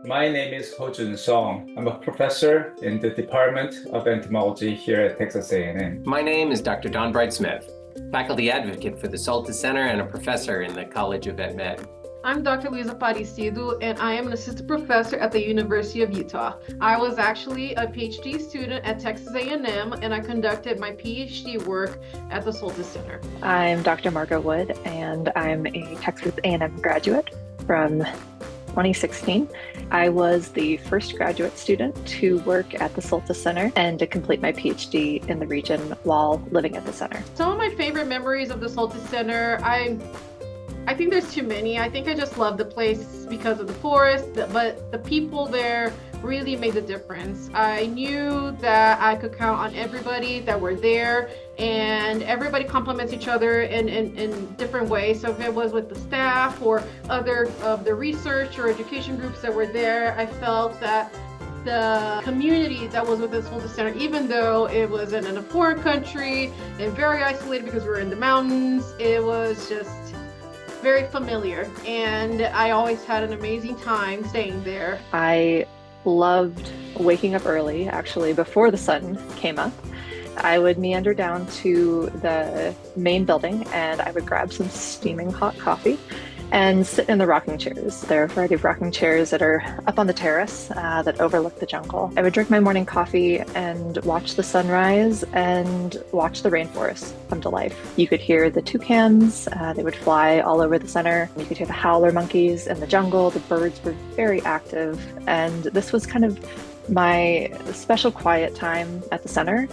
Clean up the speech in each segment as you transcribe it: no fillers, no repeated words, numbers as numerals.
My name is Ho-Jun Song. I'm a professor in the Department of Entomology here at Texas A&M. My name is Dr. Don Bright-Smith, faculty advocate for the Soltis Center and a professor in the College of Vet Med. I'm Dr. Luisa Parecido, and I am an assistant professor at the University of Utah. I was actually a PhD student at Texas A&M, and I conducted my PhD work at the Soltis Center. I'm Dr. Margo Wood, and I'm a Texas A&M graduate from 2016. I was the first graduate student to work at the Soltis Center and to complete my PhD in the region while living at the center. Some of my favorite memories of the Soltis Center, I think there's too many. I think I just love the place because of the forest, but the people there really made the difference. I knew that I could count on everybody that were there, and everybody complements each other in different ways. So if it was with the staff or other of the research or education groups that were there, I felt that the community that was with the Soltis Center, even though it was in a foreign country and very isolated because we were in the mountains, it was just very familiar, and I always had an amazing time staying there. I loved waking up early, actually before the sun came up. I would meander down to the main building and I would grab some steaming hot coffee and sit in the rocking chairs. There are a variety of rocking chairs that are up on the terrace that overlook the jungle. I would drink my morning coffee and watch the sunrise and watch the rainforest come to life. You could hear the toucans, they would fly all over the center. You could hear the howler monkeys in the jungle. The birds were very active, and this was kind of my special quiet time at the center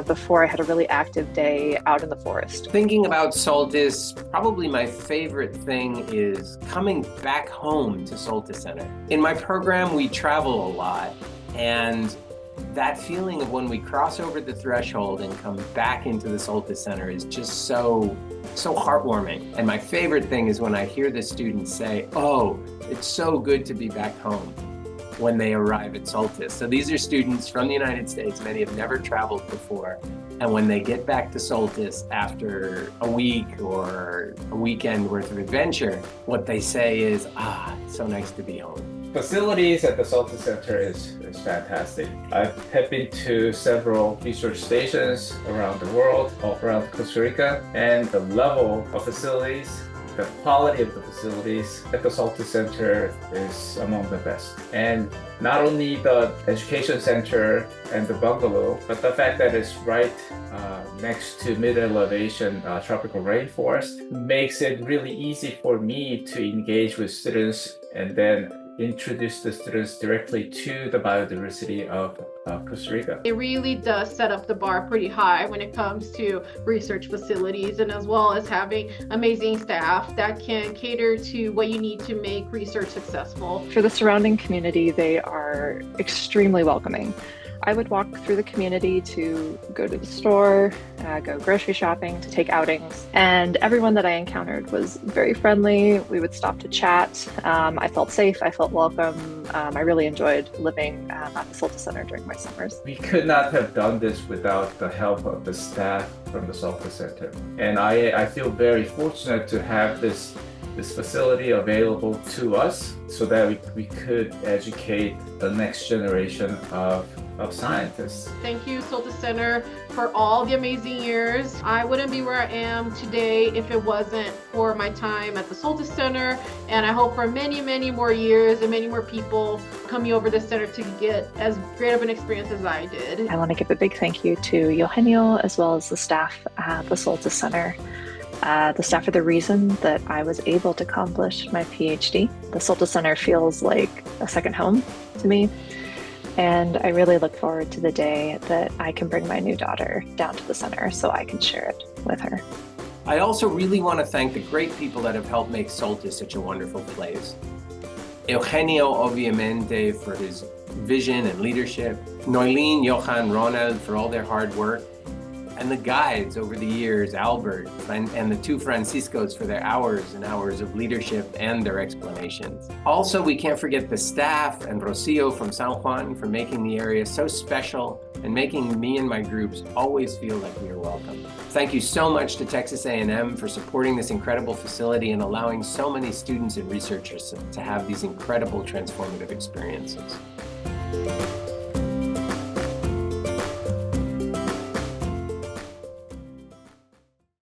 before I had a really active day out in the forest. Thinking about Soltis, probably my favorite thing is coming back home to Soltis Center. In my program, we travel a lot, and that feeling of when we cross over the threshold and come back into the Soltis Center is just so heartwarming. And my favorite thing is when I hear the students say, "Oh, it's so good to be back home," when they arrive at Soltis. So these are students from the United States. Many have never traveled before. And when they get back to Soltis after a week or a weekend worth of adventure, what they say is, it's so nice to be home. Facilities at the Soltis Center is fantastic. I have been to several research stations around the world, all around Costa Rica, and the level of facilities, the quality of the facilities at the Soltis Center is among the best. And not only the education center and the bungalow, but the fact that it's right next to mid-elevation tropical rainforest makes it really easy for me to engage with students and then introduce the students directly to the biodiversity of Costa Rica. It really does set up the bar pretty high when it comes to research facilities, and as well as having amazing staff that can cater to what you need to make research successful. For the surrounding community, they are extremely welcoming. I would walk through the community to go to the store, go grocery shopping, to take outings, and everyone that I encountered was very friendly. We would stop to chat. I felt safe, I felt welcome. I really enjoyed living at the Soltis Center during my summers. We could not have done this without the help of the staff from the Soltis Center. And I feel very fortunate to have this facility available to us so that we could educate the next generation of scientists. Thank you, Soltis Center, for all the amazing years. I wouldn't be where I am today if it wasn't for my time at the Soltis Center, and I hope for many, many more years and many more people coming over this center to get as great of an experience as I did. I want to give a big thank you to Eugenio as well as the staff at the Soltis Center. The staff are the reason that I was able to accomplish my PhD. The Soltis Center feels like a second home to me, and I really look forward to the day that I can bring my new daughter down to the center so I can share it with her. I also really want to thank the great people that have helped make Soltis such a wonderful place. Eugenio, obviamente, for his vision and leadership. Noylene, Johan, Ronald, for all their hard work. And the guides over the years, Albert, and the two Franciscos for their hours and hours of leadership and their explanations. Also, we can't forget the staff and Rocio from San Juan for making the area so special and making me and my groups always feel like we are welcome. Thank you so much to Texas A&M for supporting this incredible facility and allowing so many students and researchers to have these incredible transformative experiences.